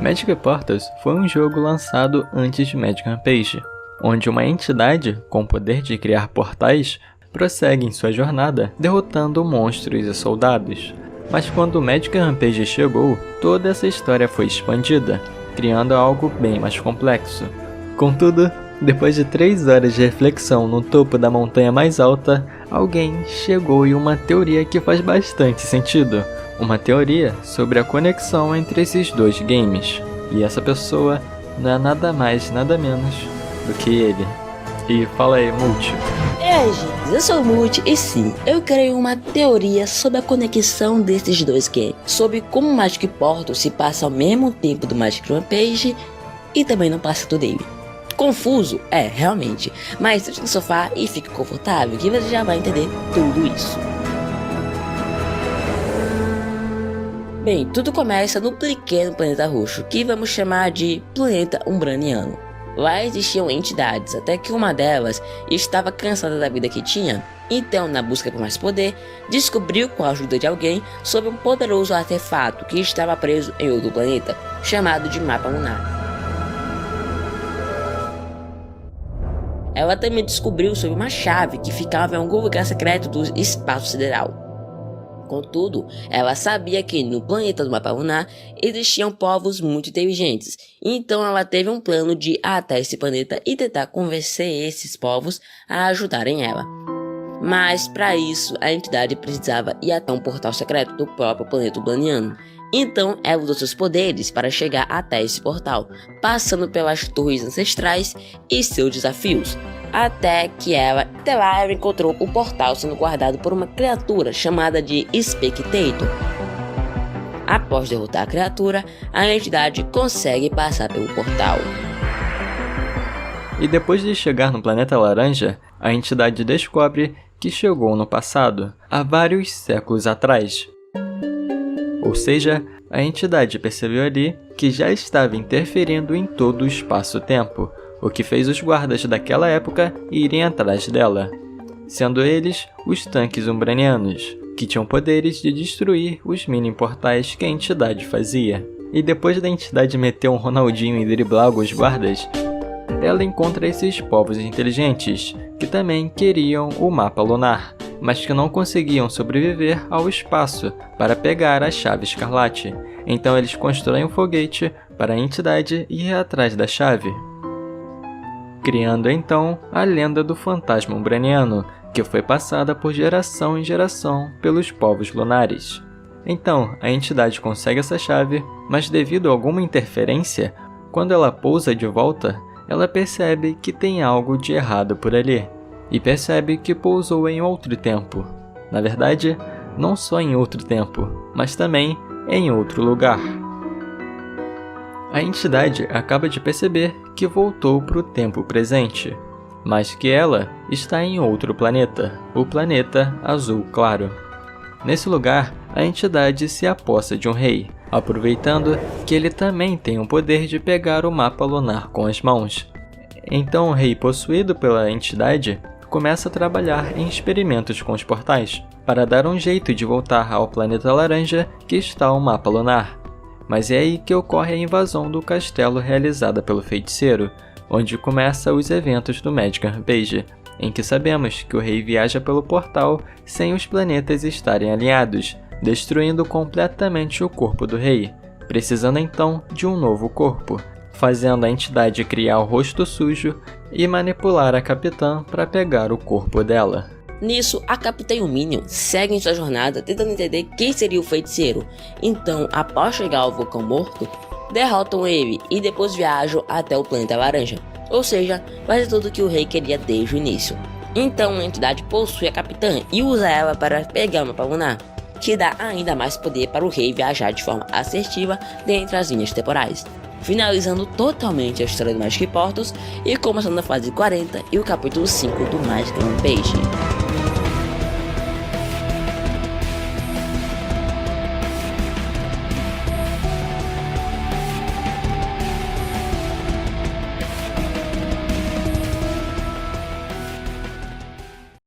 Magic Portals foi um jogo lançado antes de Magic Rampage, onde uma entidade com o poder de criar portais prossegue em sua jornada derrotando monstros e soldados. Mas quando o Magic Rampage chegou, toda essa história foi expandida, criando algo bem mais complexo. Contudo, depois de 3 horas de reflexão no topo da montanha mais alta, alguém chegou em uma teoria que faz bastante sentido. Uma teoria sobre a conexão entre esses dois games. E essa pessoa não é nada mais, nada menos do que ele. E fala aí, Multi. Gente, eu sou o Multi e sim, eu criei uma teoria sobre a conexão desses dois games. Sobre como o Magic Portals se passa ao mesmo tempo do Magic Rampage e também não passa do dele. Confuso? Realmente. Mas sente no sofá e fique confortável que você já vai entender tudo isso. Bem, tudo começa no pequeno planeta roxo, que vamos chamar de Planeta Umbraniano. Lá existiam entidades, até que uma delas estava cansada da vida que tinha, então na busca por mais poder, descobriu com a ajuda de alguém sobre um poderoso artefato que estava preso em outro planeta, chamado de Mapa Lunar. Ela também descobriu sobre uma chave que ficava em algum lugar secreto do espaço sideral. Contudo, ela sabia que no planeta do Mapa Lunar existiam povos muito inteligentes, então ela teve um plano de ir até esse planeta e tentar convencer esses povos a ajudarem ela. Mas para isso, a entidade precisava ir até um portal secreto do próprio planeta Umbraniano. Então ela usou seus poderes para chegar até esse portal, passando pelas torres ancestrais e seus desafios. Até lá ela encontrou o portal sendo guardado por uma criatura chamada de Spectator. Após derrotar a criatura, a entidade consegue passar pelo portal. E depois de chegar no planeta laranja, a entidade descobre que chegou no passado, há vários séculos atrás. Ou seja, a entidade percebeu ali que já estava interferindo em todo o espaço-tempo, o que fez os guardas daquela época irem atrás dela, sendo eles os tanques umbranianos, que tinham poderes de destruir os mini portais que a entidade fazia. E depois da entidade meter um Ronaldinho e driblar alguns guardas, ela encontra esses povos inteligentes, que também queriam o mapa lunar, mas que não conseguiam sobreviver ao espaço para pegar a chave escarlate. Então eles constroem um foguete para a entidade ir atrás da chave, criando então a lenda do fantasma umbraniano, que foi passada por geração em geração pelos povos lunares. Então, a entidade consegue essa chave, mas devido a alguma interferência, quando ela pousa de volta, ela percebe que tem algo de errado por ali, e percebe que pousou em outro tempo. Na verdade, não só em outro tempo, mas também em outro lugar. A entidade acaba de perceber que voltou para o tempo presente, mas que ela está em outro planeta, o planeta Azul Claro. Nesse lugar, a entidade se apossa de um rei, aproveitando que ele também tem o poder de pegar o mapa lunar com as mãos. Então o rei, possuído pela entidade, começa a trabalhar em experimentos com os portais, para dar um jeito de voltar ao planeta laranja que está o mapa lunar. Mas é aí que ocorre a invasão do castelo realizada pelo feiticeiro, onde começam os eventos do Magic Rampage, em que sabemos que o rei viaja pelo portal sem os planetas estarem alinhados, destruindo completamente o corpo do rei, precisando então de um novo corpo, fazendo a entidade criar o rosto sujo e manipular a capitã para pegar o corpo dela. Nisso, a Capitã e o Minion seguem sua jornada tentando entender quem seria o feiticeiro. Então, após chegar ao vulcão morto, derrotam ele e depois viajam até o planeta laranja. Ou seja, faz tudo que o rei queria desde o início. Então a entidade possui a Capitã e usa ela para pegar o mapa lunar, que dá ainda mais poder para o rei viajar de forma assertiva dentro das linhas temporais, finalizando totalmente a história do Magic Portals e começando a fase 40 e o capítulo 5 do Magic Rampage.